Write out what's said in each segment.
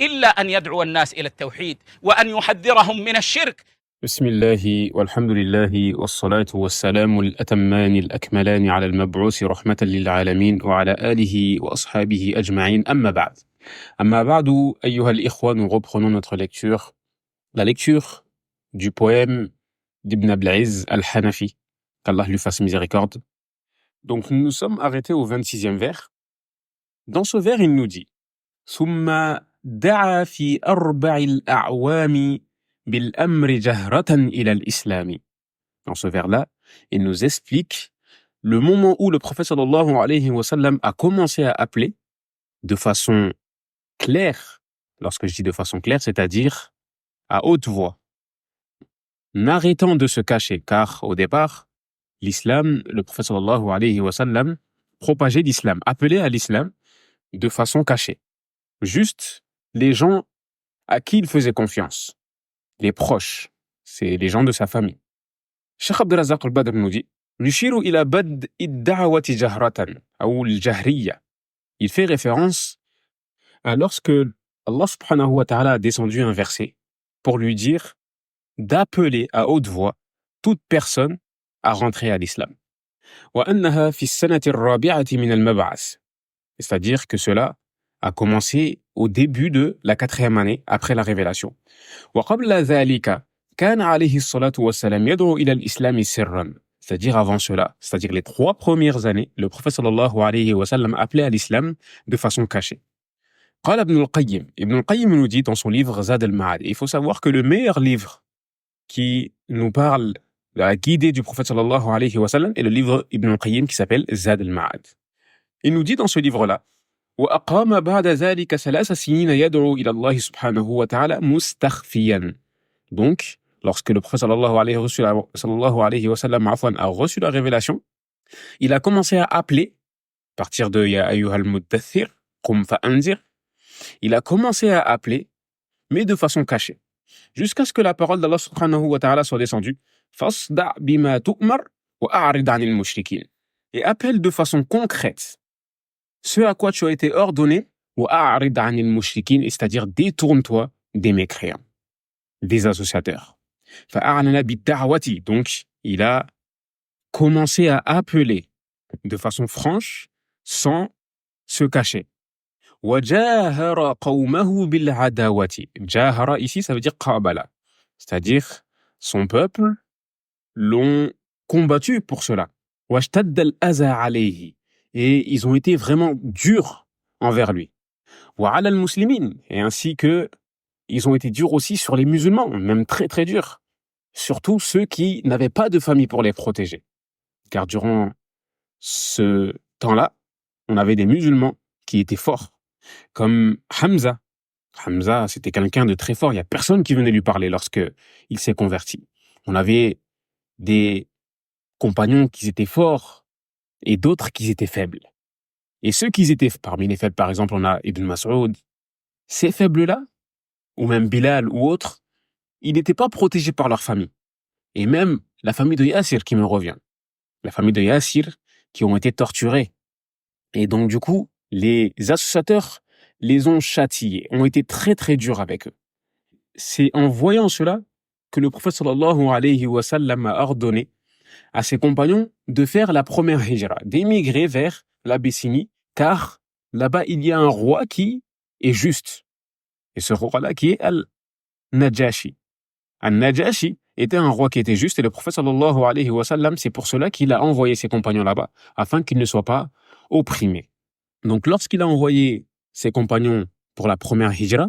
إلا أن يدعو الناس إلى التوحيد وأن يحذرهم من الشرك. بسم الله والحمد لله والصلاة والسلام الأتمان الأكملان على المبعوث رحمة للعالمين وعلى آله وأصحابه أجمعين أما بعد أيها الإخوة, nous reprenons notre lecture, la lecture du poème d'Ibn Abdel-Aziz al-Hanafi, qu'Allah lui fasse miséricorde. Donc nous nous sommes arrêtés au 26e vers. Dans ce vers, il nous dit ثم دعا في 4 الأعوام بالأمر جهرة إلى الإسلام. Dans ce vers-là, il nous explique le moment où le prophète sallallahu alayhi wa sallam a commencé à appeler de façon claire. Lorsque je dis de façon claire, c'est-à-dire à haute voix, n'arrêtant de se cacher, car au départ, l'islam, le prophète sallallahu alayhi wa sallam propageait l'islam, appelait à l'islam de façon cachée. Juste les gens à qui il faisait confiance, les proches, c'est les gens de sa famille. Cheikh Abd al-Razzaq al-Badr nous dit نشير إلى بدء الدعوة جهرة أو الجهرية. Il fait référence à lorsque Allah subhanahu wa ta'ala a descendu un verset pour lui dire d'appeler à haute voix toute personne à rentrer à l'islam. وأنها في السنة الرابعة من المبعث. C'est-à-dire que cela a commencé au début de la 4e année après la révélation. وقبل ذلك كان عليه الصلاة والسلام يدعو إلى الإسلام سرا. C'est-à-dire avant cela, c'est-à-dire les 3 premières années, le prophète sallallahu alayhi wa sallam appelait à l'islam de façon cachée. قال ابن القيم, Ibn al-Qayyim nous dit dans son livre Zad al-Ma'ad, il faut savoir que le meilleur livre qui nous parle de la guidée du prophète sallallahu alayhi wa sallam est le livre Ibn al-Qayyim qui s'appelle Zad al-Ma'ad. Il nous dit dans ce livre-là وأقام بعد ذلك 3 سنين يدعو إلى الله سبحانه وتعالى مستخفيا. Donc, lorsque le prophète sallallahu alayhi wa sallam a reçu la révélation, il a commencé à appeler, à partir de Ya ayyuhal muddathir, qum fa'anzir, il a commencé à appeler, mais de façon cachée, jusqu'à ce que la parole d'Allah subhanahu wa ta'ala soit descendue, fasda' bima tu'mar wa a'rid 'anil mushrikin, et appelle de façon concrète ce à quoi tu as été ordonné, وَأَعْرِضْ عَنِ الْمُشْرِكِينَ, c'est-à-dire détourne-toi des mécréants, des associateurs. فَأَعْلَنَ بِالدَّعْوَةِ, donc il a commencé à appeler de façon franche, sans se cacher. وَجَاهَرَ قَوْمَهُ بِالْعَدَاوَةِ. جاهر ici, ça veut dire قَابَلَ, c'est-à-dire son peuple l'ont combattu pour cela. وَاشْتَدَّ الْأَذَى عَلَيْهِ, et ils ont été vraiment durs envers lui. وَعَلَى الْمُسْلِمِينَ, et ainsi que ils ont été durs aussi sur les musulmans, même très très durs. Surtout ceux qui n'avaient pas de famille pour les protéger. Car durant ce temps-là, on avait des musulmans qui étaient forts, comme Hamza. Hamza, c'était quelqu'un de très fort, il n'y a personne qui venait lui parler lorsque il s'est converti. On avait des compagnons qui étaient forts, et d'autres qui étaient faibles. Et ceux qui étaient parmi les faibles, par exemple, on a Ibn Mas'ud. Ces faibles-là, ou même Bilal ou autres, ils n'étaient pas protégés par leur famille. Et même la famille de Yassir qui me revient. La famille de Yassir qui ont été torturés. Et donc, du coup, les associateurs les ont châtiés, ont été très très durs avec eux. C'est en voyant cela que le prophète sallallahu alayhi wa sallam a ordonné à ses compagnons de faire la première hijra, d'émigrer vers l'Abyssinie, car là-bas il y a un roi qui est juste. Et ce roi-là qui est Al-Najashi. Al-Najashi était un roi qui était juste, et le prophète sallallahu alayhi wa sallam, c'est pour cela qu'il a envoyé ses compagnons là-bas, afin qu'ils ne soient pas opprimés. Donc lorsqu'il a envoyé ses compagnons pour la première hijra,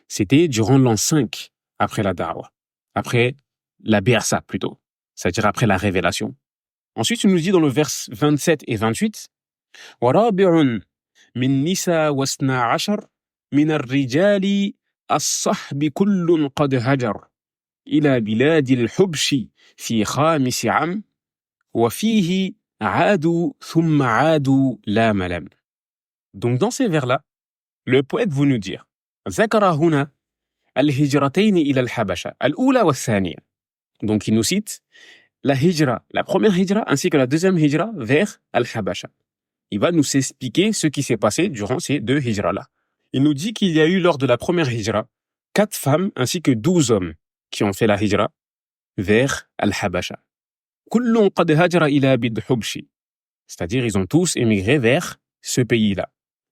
c'était durant l'an 5 après la da'wah, après la bi'asa plutôt, c'est-à-dire après la révélation. Ensuite, il nous dit dans le vers 27 et 28, وَرَابِعٌ مِنْ نِسَى وَاسْنَا عَشَرٍ مِنَ الرِّجَالِ الصَّحْبِ كُلٌّ قَدْ هَجَرَ إِلَى بِلَادِ الْحُبْشِ فِي خَامِسِ عَامٍ وَفِيهِ عَادُوا ثُمَّ عَادُوا لَا مَلَمْ. Donc dans ces vers-là, le poète veut nous dire ذَكَرَ هُنَا الْهِجْرَتَيْنِ إِلَى الْحَبَشَةِ الْأُولَى وَالثَّانِيَةِ. Donc il nous cite la hijra, la première hijra ainsi que la deuxième hijra vers Al-Habasha. Il va nous expliquer ce qui s'est passé durant ces 2 hijras-là. il nous dit qu'il y a eu lors de la première hijra 4 femmes ainsi que 12 hommes qui ont fait la hijra vers Al-Habasha. كل قد هاجر إلى بلاد الحبش. C'est-à-dire, ils ont tous émigré vers ce pays-là.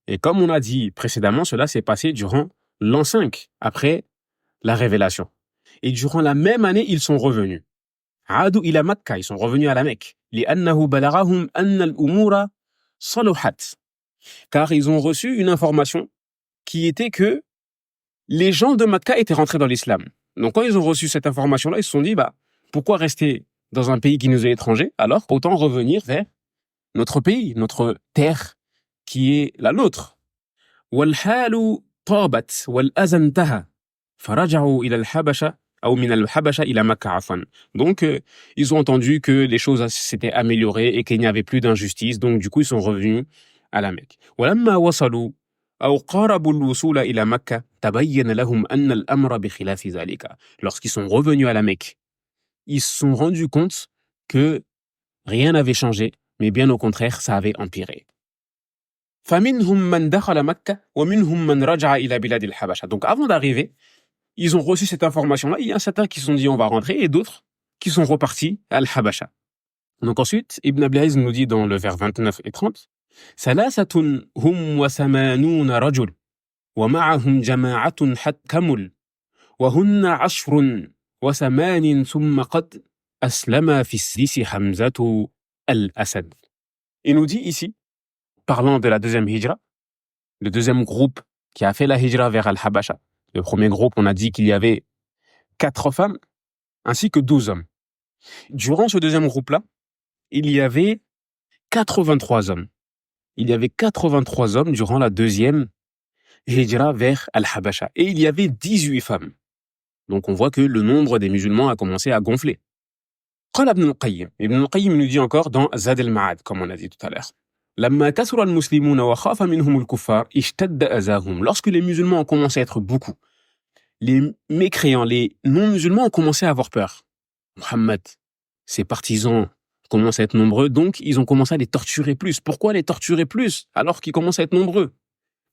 Et comme on a dit précédemment, cela s'est passé durant l'an 5, après la révélation. Et durant la même année, ils sont revenus. عادوا إلى مكة, ils sont revenus à la Mecque. لأنه بلغهم أن الأمور صلحت. Car ils ont reçu une information qui était que les gens de Mecca étaient rentrés dans l'islam. Donc quand ils ont reçu cette information-là, ils se sont dit, pourquoi rester dans un pays qui nous est étranger, alors autant revenir vers notre pays, notre terre, qui est la nôtre. والحال طابت والأذى انتهى فرجعوا إلى الحبشة أو من الحبشة إلى مكة عفوا. Donc ils ont entendu que les choses s'étaient améliorées et qu'il n'y avait plus d'injustice, donc du coup ils sont revenus à la Mecque. ولما وصلوا أو قاربوا الوصول إلى مكة تبين لهم أن الأمر بخلاف ذلك. Lorsqu'ils sont revenus à la Mecque, ils se sont rendus compte que rien n'avait changé, mais bien au contraire, ça avait empiré. فمنهم من دخل مكة ومنهم من رجع إلى بلاد الحبشة. Donc avant d'arriver, ils ont reçu cette information-là. Il y a certains qui se sont dit on va rentrer et d'autres qui sont repartis à Al-Habasha. Donc ensuite, Ibn Abi Aziz nous dit dans le vers 29 et 30 ثلاثة هم وثمانون رجل ومعهم جماعة حتى كمل وهن 10 وثمان ثم قد أسلم في السديس حمزة الأسد. Il nous dit ici, parlant de la deuxième hijra, le deuxième groupe qui a fait la hijra vers Al-Habasha. Le premier groupe, on a dit qu'il y avait 4 femmes ainsi que 12 hommes. Durant ce deuxième groupe-là, il y avait 83 hommes. Il y avait 83 hommes durant la deuxième hijra vers Al-Habasha. Et il y avait 18 femmes. Donc on voit que le nombre des musulmans a commencé à gonfler. قال ابن القيم. Ibn al-Qayyim nous dit encore dans Zad al-Ma'ad, comme on a dit tout à l'heure. لما كثر المسلمون وخاف منهم الكفار اشتد أذاهم. Lorsque les musulmans ont commencé à être beaucoup, les mécréants, les non-musulmans ont commencé à avoir peur. Mohammed, ses partisans commencent à être nombreux, donc ils ont commencé à les torturer plus. Pourquoi les torturer plus alors qu'ils commencent à être nombreux?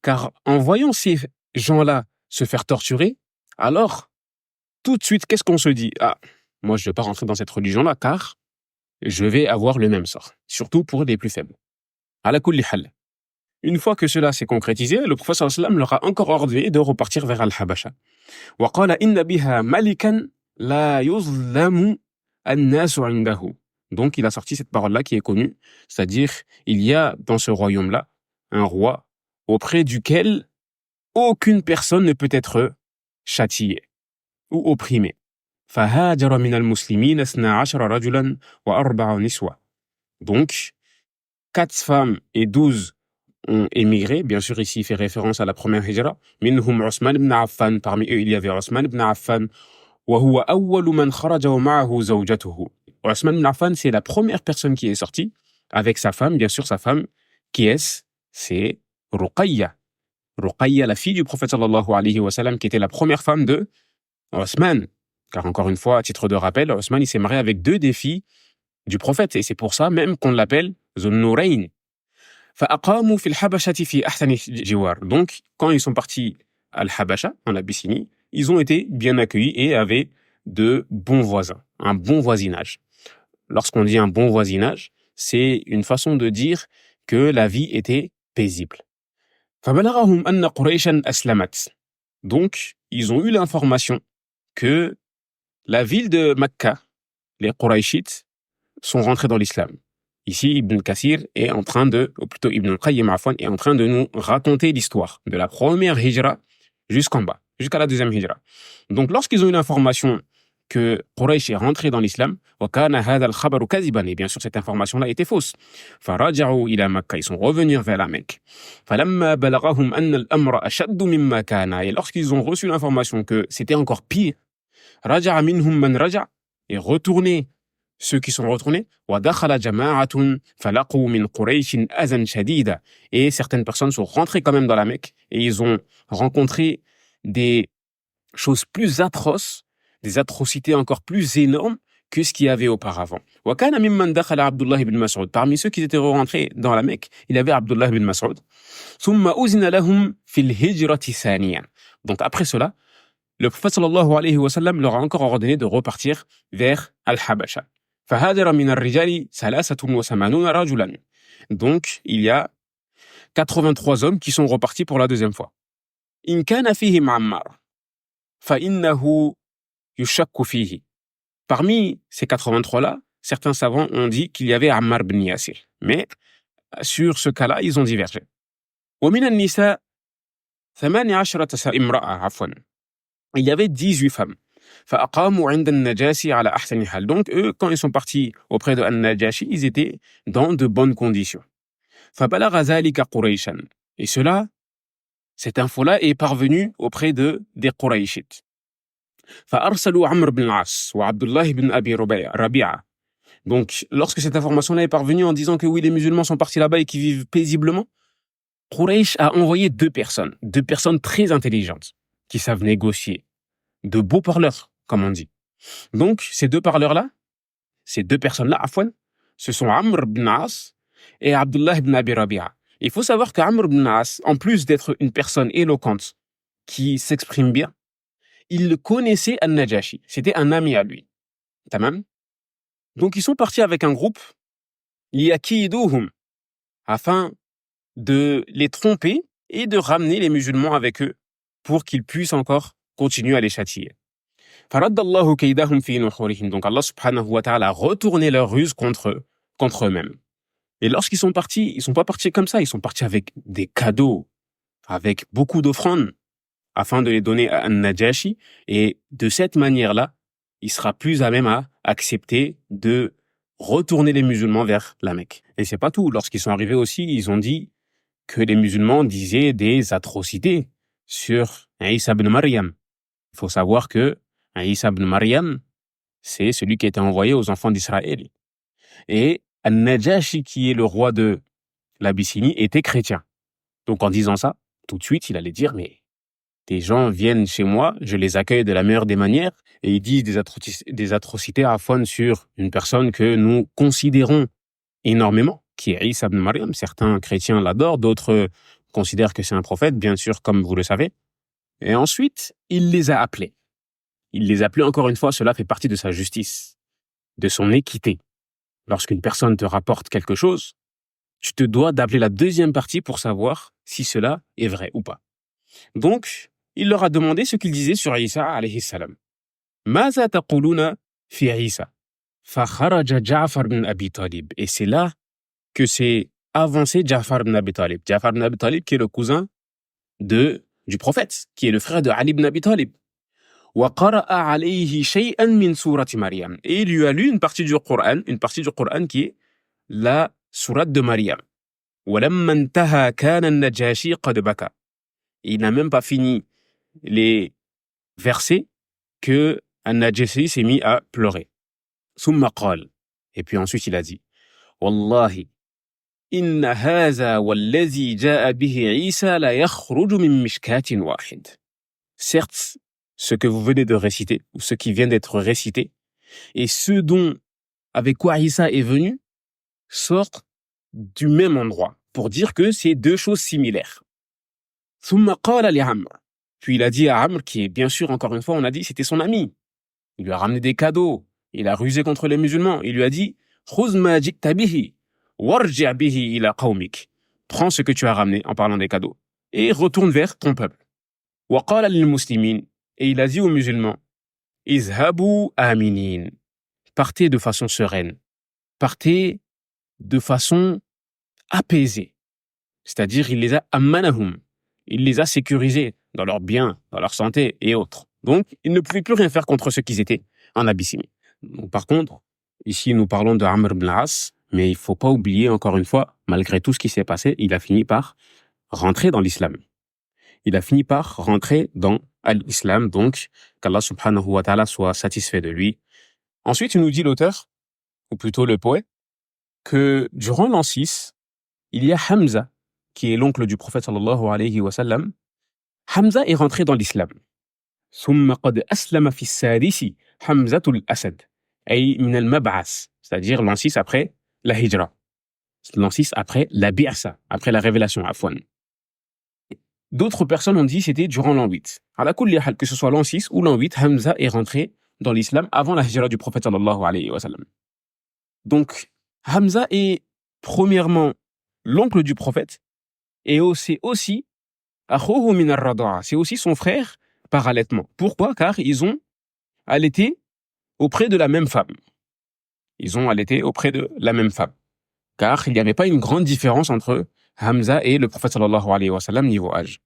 Car en voyant ces gens-là se faire torturer, alors tout de suite, qu'est-ce qu'on se dit? Moi je ne vais pas rentrer dans cette religion-là, car je vais avoir le même sort, surtout pour les plus faibles. Ala kulli hal. Une fois que cela s'est concrétisé, le prophète sallallahu alayhi wa sallam leur a encore ordonné de repartir vers Al-Habasha. Wa qala inna biha malikan la yuzlamu an-nasu 'indahu. Donc il a sorti cette parole-là qui est connue, c'est-à-dire il y a dans ce royaume-là un roi auprès duquel aucune personne ne peut être châtiée ou opprimée. فهاجر من المسلمين 12 رجلا و4 نسوة. Donc 4 femmes et 12 ont émigré. Bien sûr, ici, il fait référence à la première hijra. Minhum Osman ibn Affan. Parmi eux, il y avait Osman ibn Affan. وهو أول من خرج ومعه زوجته. Osman ibn Affan, c'est la première personne qui est sortie avec sa femme. Bien sûr, sa femme, qui est-ce? C'est Ruqayya. Ruqayya, la fille du prophète sallallahu alayhi wa sallam, qui était la première femme de Osman. Car encore une fois, à titre de rappel, Osman, il s'est marié avec 2 des filles du prophète. Et c'est pour ça même qu'on l'appelle Zunnurayn. فأقاموا في الحبشة في أحسن جوار. Donc, quand ils sont partis à Al-Habasha, en Abyssinie, ils ont été bien accueillis et avaient de bons voisins, un bon voisinage. Lorsqu'on dit un bon voisinage, c'est une façon de dire que la vie était paisible. فبلغهم أن قريشا أسلمت. Donc, ils ont eu l'information que la ville de Mecca, les Qurayshites, sont rentrés dans l'islam. Ici, Ibn Kathir est en train de, ou plutôt Ibn al-Qayyim est en train de nous raconter l'histoire de la première hijra jusqu'en bas, jusqu'à la deuxième hijra. Donc, lorsqu'ils ont eu l'information que Quraysh est rentré dans l'islam, وَكَانَ هَذَا الْخَبَرُ كَذِبًا, et bien sûr, cette information-là était fausse. فَرَجَعُوا إِلَى مَكَّةَ, ils sont revenus vers la Mecque. فَلَمَّا بَلَغَهُمْ أَنَّ الْأَمْرَ أَشَدُّ مِمَّا كَانَ, et lorsqu'ils ont reçu l'information que c'était encore pire, رَجَعَ مِنْهُمْ مَنْ رَجَعَ, et retourné ceux qui sont retournés, وَدَخَلَ جَمَاعَةٌ فَلَقُوا مِنْ قُرَيْشٍ أَذًى شَدِيدًا, et certaines personnes sont rentrées quand même dans la Mecque et ils ont rencontré des choses plus atroces, des atrocités encore plus énormes que ce qu'il y avait auparavant. وكان ممن دخل عبد الله بن مسعود. Parmi ceux qui étaient rentrés dans la Mecque, il y avait Abdullah bin Mas'ud. ثم أذن لهم في الهجرة ثانيا. Donc après cela, le prophète sallallahu alayhi wa sallam leur a encore ordonné de repartir vers Al-Habasha. فهاجر من الرجال 83 رجلا. Donc il y a 83 hommes qui sont repartis pour la deuxième fois. إن كان فيهم عمار فإنه يشك فيه. Parmi ces 83-là, certains savants ont dit qu'il y avait Ammar bin Yasir. Mais sur ce cas-là, ils ont divergé. ومن النساء 18 امرأة عفوا. Il y avait 18 femmes. فأقاموا عند النجاشي على أحسن حال. Donc eux, quand ils sont partis auprès de An-Najashi, ils étaient dans de bonnes conditions. فبلغ ذلك قريشا. Et cela, cette info-là est parvenue auprès des Qurayshites. فأرسلوا عمرو بن العاص وعبد الله بن أبي ربيعة. Donc, lorsque cette information-là est parvenue en disant que oui, les musulmans sont partis là-bas et qu'ils vivent paisiblement, Quraysh a envoyé deux personnes très intelligentes, qui savent négocier, de beaux parleurs, comme on dit. Donc, ces deux personnes-là, Afwan, ce sont Amr ibn As et Abdullah ibn Abi Rabi'a. Il faut savoir qu'Amr ibn As, en plus d'être une personne éloquente, qui s'exprime bien, il connaissait An-Najashi. C'était un ami à lui. Tamam. Donc, ils sont partis avec un groupe, liyakiduhum, afin de les tromper et de ramener les musulmans avec eux pour qu'ils puissent encore continuer à les châtier. Faraddallahu kaydahum fi nuhurihim. Donc, Allah subhanahu wa ta'ala a retourné leur ruse contre eux-mêmes. Et lorsqu'ils sont partis, ils sont pas partis comme ça, ils sont partis avec des cadeaux, avec beaucoup d'offrandes, afin de les donner à An-Najashi, et de cette manière-là, il sera plus à même à accepter de retourner les musulmans vers la Mecque. Et c'est pas tout. Lorsqu'ils sont arrivés aussi, ils ont dit que les musulmans disaient des atrocités sur Isa ibn Maryam. Il faut savoir que Isa ibn Maryam, c'est celui qui a été envoyé aux enfants d'Israël. Et An-Najashi, qui est le roi de l'Abyssinie, était chrétien. Donc en disant ça, tout de suite, il allait dire, mais des gens viennent chez moi, je les accueille de la meilleure des manières, et ils disent des atrocités à fond sur une personne que nous considérons énormément, qui est Isa ibn Maryam. Certains chrétiens l'adorent, d'autres considèrent que c'est un prophète, bien sûr, comme vous le savez. Et ensuite, il les a appelés. Il les a appelés encore une fois, cela fait partie de sa justice, de son équité. Lorsqu'une personne te rapporte quelque chose, tu te dois d'appeler la deuxième partie pour savoir si cela est vrai ou pas. Donc, il leur a demandé ce qu'ils disaient sur Isa alayhi salam. Maza taquluna fi Isa. Fakharaja Ja'far ibn Abi Talib. Et c'est là que s'est avancé Ja'far ibn Abi Talib. Ja'far ibn Abi Talib qui est le cousin du prophète, qui est le frère de Ali ibn Abi Talib. Wa qara'a alayhi shay'an min surati Maryam. Et il lui a lu une partie du Coran qui est la sourate de Maryam. Walamma intaha kana an-Najashi qad baka. Il n'a même pas fini les versets que An-Najashi s'est mis à pleurer. Summa qal. Et puis ensuite il a dit, Wallahi, inna haza wallazi ja'a bihi Isa la yakhruju min mishkatin wahid. Certes, ce que vous venez de réciter, ou ce qui vient d'être récité, et ce dont, avec quoi Isa est venu, sortent du même endroit, pour dire que c'est deux choses similaires. Thumma qala li Amr. Puis il a dit à Amr, qui est bien sûr, encore une fois, on a dit, c'était son ami. Il lui a ramené des cadeaux, il a rusé contre les musulmans, il lui a dit, Khuz ma ji'ta bihi, warji' bihi ila qawmik. Prends ce que tu as ramené en parlant des cadeaux, et retourne vers ton peuple. Wa qala lil muslimin. Et il a dit aux musulmans, Izhabu aminin. Partez de façon sereine. Partez de façon apaisée. C'est-à-dire, il les a ammanahum. Il les a sécurisés dans leurs biens, dans leur santé et autres. Donc, ils ne pouvaient plus rien faire contre ceux qui étaient en Abyssinie. Donc, par contre, ici, nous parlons de Amr ibn al-As, mais il ne faut pas oublier, encore une fois, malgré tout ce qui s'est passé, il a fini par rentrer dans l'islam. Il a fini par rentrer dans l'islam, donc qu'Allah subhanahu wa ta'ala soit satisfait de lui. Ensuite, il nous dit l'auteur, ou plutôt le poète, que durant l'an 6, il y a Hamza, qui est l'oncle du prophète sallallahu alayhi wa sallam. Hamza est rentré dans l'islam. ثم قد أسلم في السادس حمزة الأسد. أي من المبعث, c'est-à-dire l'an 6 après la hijra, l'an 6 après la bi'sa, après la révélation, afwan. D'autres personnes ont dit c'était durant l'an 8. Ala kulli hal, que ce soit l'an 6 ou l'an 8, Hamza est rentré dans l'islam avant la hijra du prophète sallallahu alayhi wa sallam. Donc, Hamza est premièrement l'oncle du prophète et c'est aussi akhuhu min ar-rada'a, c'est aussi son frère par allaitement. Pourquoi? Car ils ont allaité auprès de la même femme. Ils ont allaité auprès de la même femme. Car il n'y avait pas une grande différence entre Hamza et le prophète sallallahu alayhi wa sallam niveau âge.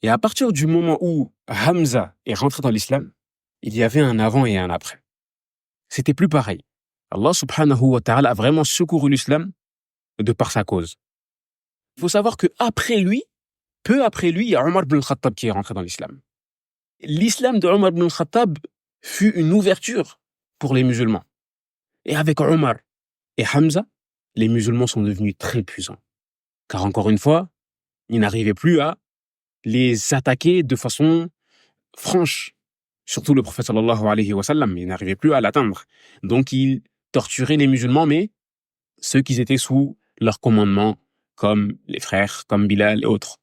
Et à partir du moment où Hamza est rentré dans l'islam, il y avait un avant et un après. C'était plus pareil. Allah subhanahu wa ta'ala a vraiment secouru l'islam de par sa cause. Il faut savoir que après lui, peu après lui, il y a Omar ibn al-Khattab qui est rentré dans l'islam. L'islam de Omar ibn al-Khattab fut une ouverture pour les musulmans. Et avec Omar et Hamza, les musulmans sont devenus très puissants. Car encore une fois, ils n'arrivaient plus à les attaquer de façon franche. Surtout le prophète sallallahu alayhi wa sallam, ils n'arrivaient plus à l'atteindre. Donc ils torturaient les musulmans, mais ceux qui étaient sous leur commandement, comme les frères, comme Bilal et autres.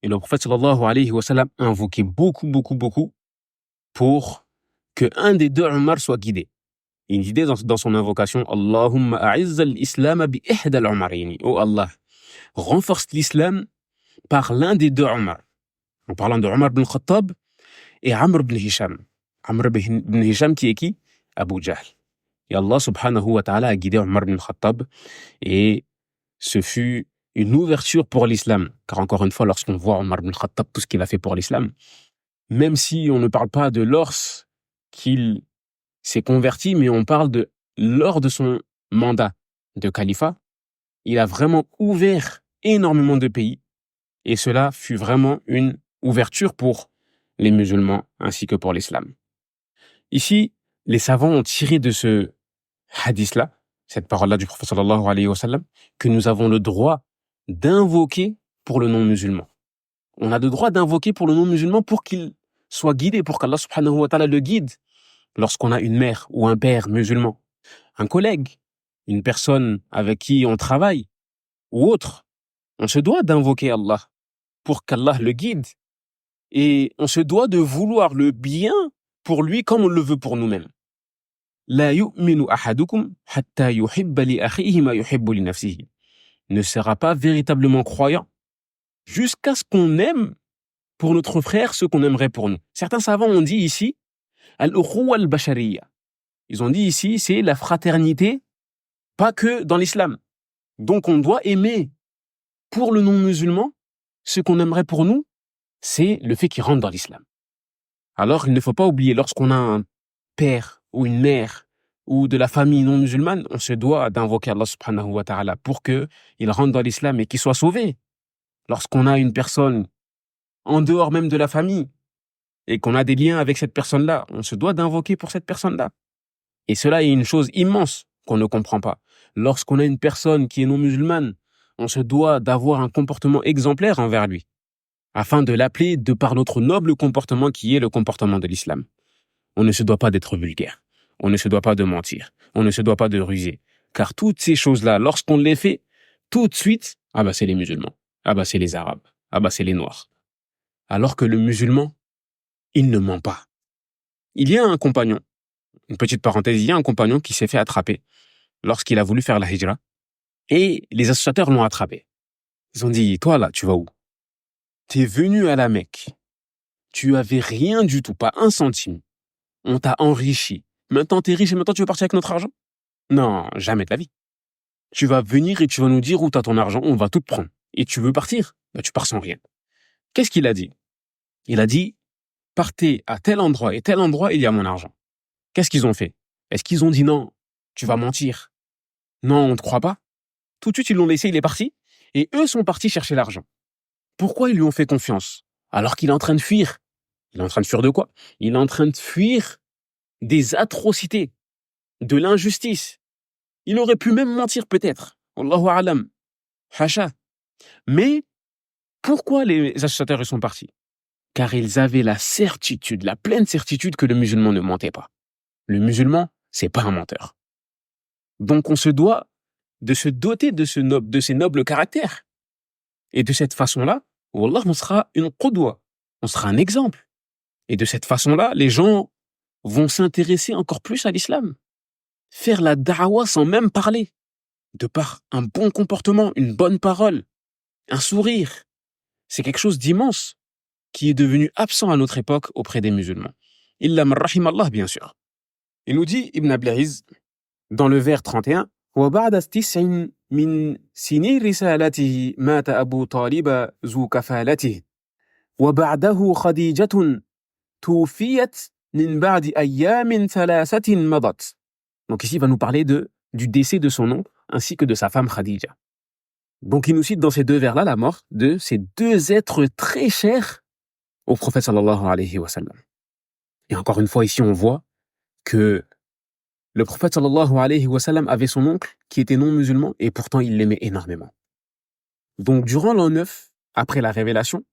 Et le prophète sallallahu alayhi wa sallam invoquait beaucoup pour que un des deux Omar soit guidé. Il disait dans son invocation, Allahumma a'izz al-islam bi ihda al-Umarayni. Oh Allah, renforce l'islam par l'un des deux Omar. En parlant de Omar ibn Khattab et Amr ibn Hisham. Amr ibn Hisham qui est qui? Abu Jahl. Et Allah subhanahu wa ta'ala a guidé Omar ibn Khattab et ce fut une ouverture pour l'islam. Car encore une fois, lorsqu'on voit Omar ibn Khattab, tout ce qu'il a fait pour l'islam, même si on ne parle pas de lorsqu'il s'est converti, mais on parle de lors de son mandat de califat, il a vraiment ouvert énormément de pays et cela fut vraiment une ouverture pour les musulmans ainsi que pour l'islam. Ici, les savants ont tiré de ce hadith-là, cette parole-là du prophète sallallahu alayhi wa sallam, que nous avons le droit d'invoquer pour le non-musulman. On a le droit d'invoquer pour le non-musulman pour qu'il soit guidé, pour qu'Allah subhanahu wa ta'ala le guide. Lorsqu'on a une mère ou un père musulman, un collègue, une personne avec qui on travaille, ou autre, on se doit d'invoquer Allah pour qu'Allah le guide. Et on se doit de vouloir le bien pour lui comme on le veut pour nous-mêmes. La yu'minu ahadukum hatta yuhibba li akhihi ma yuhibbu li nafsihi. Ne sera pas véritablement croyant jusqu'à ce qu'on aime pour notre frère ce qu'on aimerait pour nous. Certains savants ont dit ici al-ukhuwa al-bashariyya. Ils ont dit ici, c'est la fraternité, pas que dans l'islam. Donc on doit aimer pour le non-musulman ce qu'on aimerait pour nous, c'est le fait qu'il rentre dans l'islam. Alors il ne faut pas oublier, lorsqu'on a un père ou une mère ou de la famille non musulmane, on se doit d'invoquer Allah subhanahu wa ta'ala pour qu'il rentre dans l'islam et qu'il soit sauvé. Lorsqu'on a une personne en dehors même de la famille, et qu'on a des liens avec cette personne-là, on se doit d'invoquer pour cette personne-là. Et cela est une chose immense qu'on ne comprend pas. Lorsqu'on a une personne qui est non musulmane, on se doit d'avoir un comportement exemplaire envers lui, afin de l'appeler de par notre noble comportement qui est le comportement de l'islam. On ne se doit pas d'être vulgaire, on ne se doit pas de mentir, on ne se doit pas de ruser. Car toutes ces choses-là, lorsqu'on les fait, tout de suite, ah bah c'est les musulmans, ah bah c'est les arabes, ah bah c'est les noirs. Alors que le musulman, il ne ment pas. Il y a un compagnon, une petite parenthèse, il y a un compagnon qui s'est fait attraper lorsqu'il a voulu faire la hijra et les associateurs l'ont attrapé. Ils ont dit, toi là, tu vas où? T'es venu à la Mecque, tu avais rien du tout, pas un centime. On t'a enrichi. Maintenant t'es riche et maintenant tu veux partir avec notre argent? Non, jamais de la vie. Tu vas venir et tu vas nous dire où t'as ton argent, on va tout te prendre. Et tu veux partir? Bah, tu pars sans rien. Qu'est-ce qu'il a dit? Il a dit, partez à tel endroit et tel endroit, il y a mon argent. Qu'est-ce qu'ils ont fait? Est-ce qu'ils ont dit non, tu vas mentir? Non, on ne te croit pas? Tout de suite, ils l'ont laissé, il est parti. Et eux sont partis chercher l'argent. Pourquoi ils lui ont fait confiance? Alors qu'il est en train de fuir. Il est en train de fuir de quoi? Il est en train de fuir des atrocités, de l'injustice. Il aurait pu même mentir peut-être. Allahu a'lam. Hacha. Mais pourquoi les associateurs sont partis? Car ils avaient la certitude, la pleine certitude que le musulman ne mentait pas. Le musulman c'est pas un menteur. Donc on se doit de se doter de ces nobles caractères. Et de cette façon-là, wallah, on sera une qudwa, on sera un exemple. Et de cette façon-là, les gens vont s'intéresser encore plus à l'islam. Faire la da'wa sans même parler, de par un bon comportement, une bonne parole, un sourire. C'est quelque chose d'immense qui est devenu absent à notre époque auprès des musulmans. Illa man rahim Allah, bien sûr. Il nous dit, Ibn Ablaiz, dans le vers 31, وَبَعْدَ تِسْعٍ مِنْ سِنِي رِسَالَتِهِ مَاتَ أَبُو طَالِبَ ذُو كَفَالَتِهِ وَبَعْدَهُ خَدِيجَةٌ توفيت من بعد أيام ثلاثة مضت. Donc ici, il va nous parler du décès de son oncle ainsi que de sa femme Khadija. Donc il nous cite dans ces deux vers-là la mort de ces deux êtres très chers au prophète sallallahu alayhi wa sallam. Et encore une fois, ici, on voit que le prophète sallallahu alayhi wa sallam avait son oncle qui était non musulman et pourtant il l'aimait énormément. Donc durant l'an 9, après la révélation,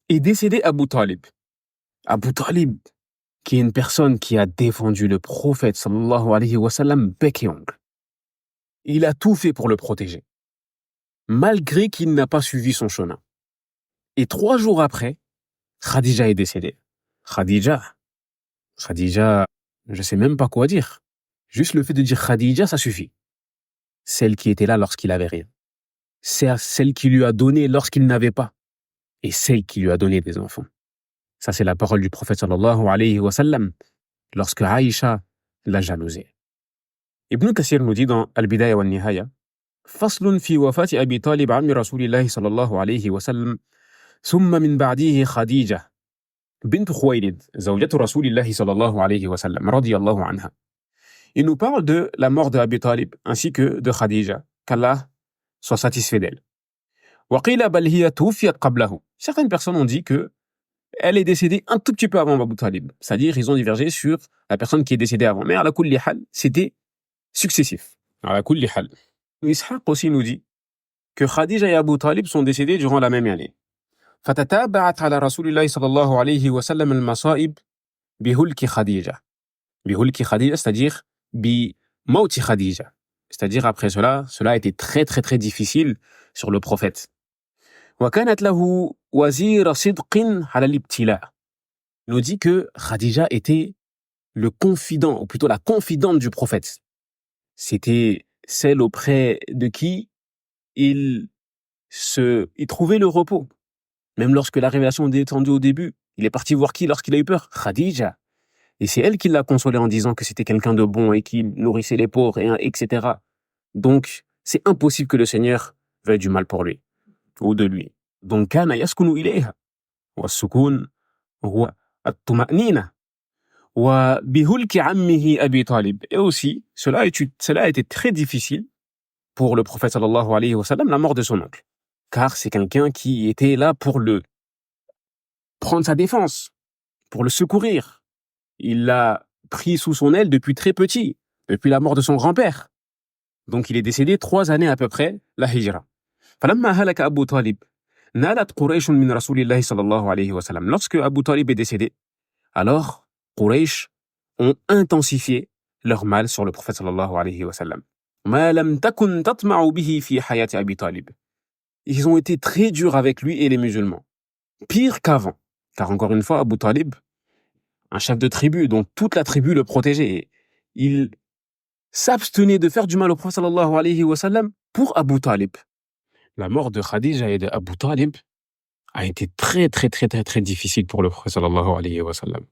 est décédé Abu Talib. Abu Talib, qui est une personne qui a défendu le prophète sallallahu alayhi wa sallam bec et ongle. Il a tout fait pour le protéger, malgré qu'il n'a pas suivi son chemin. Et 3 jours après, Khadija est décédée. Khadija, je sais même pas quoi dire. Juste le fait de dire Khadija, ça suffit. Celle qui était là lorsqu'il avait rien. C'est celle qui lui a donné lorsqu'il n'avait pas. Et celle qui lui a donné des enfants. Ça, c'est la parole du prophète sallallahu alayhi wa sallam lorsque Aïcha l'a jalousé. Ibn Kathir nous dit dans Al-Bidaya wa Nihaya, فصل في وفاة أبي طالب عم رسول الله صلى الله عليه وسلم ثم من بعده خديجة بنت خويلد زوجة رسول الله صلى الله عليه وسلم رضي الله عنها. Il nous parle de la mort de Abi Talib ainsi que de Khadija, qu'Allah soit satisfait d'elle. وقيل بل هي توفيت قبله. Certaines personnes ont dit que elle est décédée un tout petit peu avant Abu Talib. C'est-à-dire, ils ont divergé sur la personne qui est décédée avant. Mais ala kulli hal, c'était successif. Ala kulli hal. Ishaq aussi nous dit que Khadija et Abu Talib sont décédés durant la même année. فتتابعت على رسول الله صلى الله عليه وسلم المصائب بهلك خديجة. بهلك خديجة, c'est-à-dire بموت خديجة. C'est-à-dire, après cela a été très très très difficile sur le prophète. وكانت له وزير صدق على الابتلاء. Il nous dit que Khadija était le confident, ou plutôt la confidente du prophète. C'était celle auprès de qui il trouvait le repos. Même lorsque la révélation est descendue au début, il est parti voir qui lorsqu'il a eu peur? Khadija. Et c'est elle qui l'a consolé en disant que c'était quelqu'un de bon et qui nourrissait les pauvres, etc. Donc, c'est impossible que le Seigneur veuille du mal pour lui, ou de lui. Donc, كان يسكن إليها والسكون هو الطمأنينة وبهلك عمه أبي طالب. Et aussi, cela a été très difficile pour le prophète sallallahu alayhi wa sallam, la mort de son oncle. Car c'est quelqu'un qui était là pour le prendre sa défense, pour le secourir. Il l'a pris sous son aile depuis très petit, depuis la mort de son grand-père. Donc il est décédé 3 années à peu près, la hijra. فلما هلك أبو طالب نالت قريش من رسول الله صلى الله عليه وسلم. Lorsque Abu Talib est décédé, alors Quraysh ont intensifié leur mal sur le prophète sallallahu alayhi wa sallam. ما لم تكن تطمع به في حياة أبي طالب. Ils ont été très durs avec lui et les musulmans. Pire qu'avant. Car encore une fois, Abu Talib, un chef de tribu dont toute la tribu le protégeait, il s'abstenait de faire du mal au prophète sallallahu alayhi wa sallam pour Abu Talib. La mort de Khadija et de Abu Talib a été très très très très très difficile pour le prophète sallallahu alayhi wa sallam.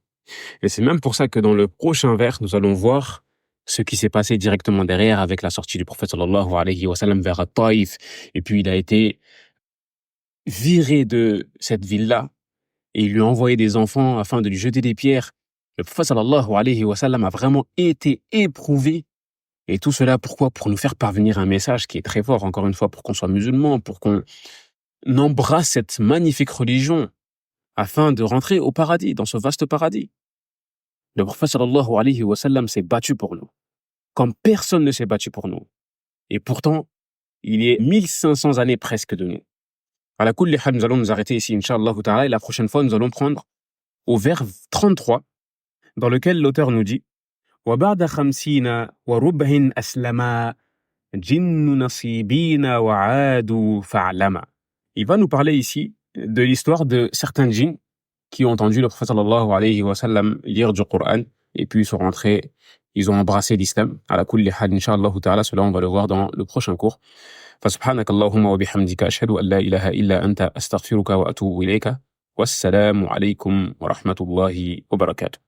Et c'est même pour ça que dans le prochain vers, nous allons voir ce qui s'est passé directement derrière avec la sortie du prophète sallallahu alayhi wa sallam vers Taïf. Et puis il a été viré de cette ville-là et il lui a envoyé des enfants afin de lui jeter des pierres. Le prophète sallallahu alayhi wa sallam a vraiment été éprouvé. Et tout cela, pourquoi? Pour nous faire parvenir un message qui est très fort, encore une fois, pour qu'on soit musulman, pour qu'on embrasse cette magnifique religion afin de rentrer au paradis, dans ce vaste paradis. Le prophète sallallahu alayhi wa sallam s'est battu pour nous, comme personne ne s'est battu pour nous. Et pourtant, il est 1500 années presque de nous. À la kulli hal, nous allons nous arrêter ici, Inch'Allah ta'ala, et la prochaine fois, nous allons prendre au vers 33, dans lequel l'auteur nous dit وبعد 50 وربع أسلما جن نصيبين وعادوا فاعلما. Il va nous parler ici de l'histoire de certains djinns qui ont entendu le prophète sallallahu alayhi wa sallam lire du Coran et puis ils sont rentrés, ils ont embrassé l'islam. Ala kulli hal, inshallah ta'ala, cela on va le voir dans le prochain cours. فسبحانك اللهم وبحمدك أشهد أن لا إله إلا أنت أستغفرك وأتوب إليك والسلام عليكم ورحمة الله وبركاته.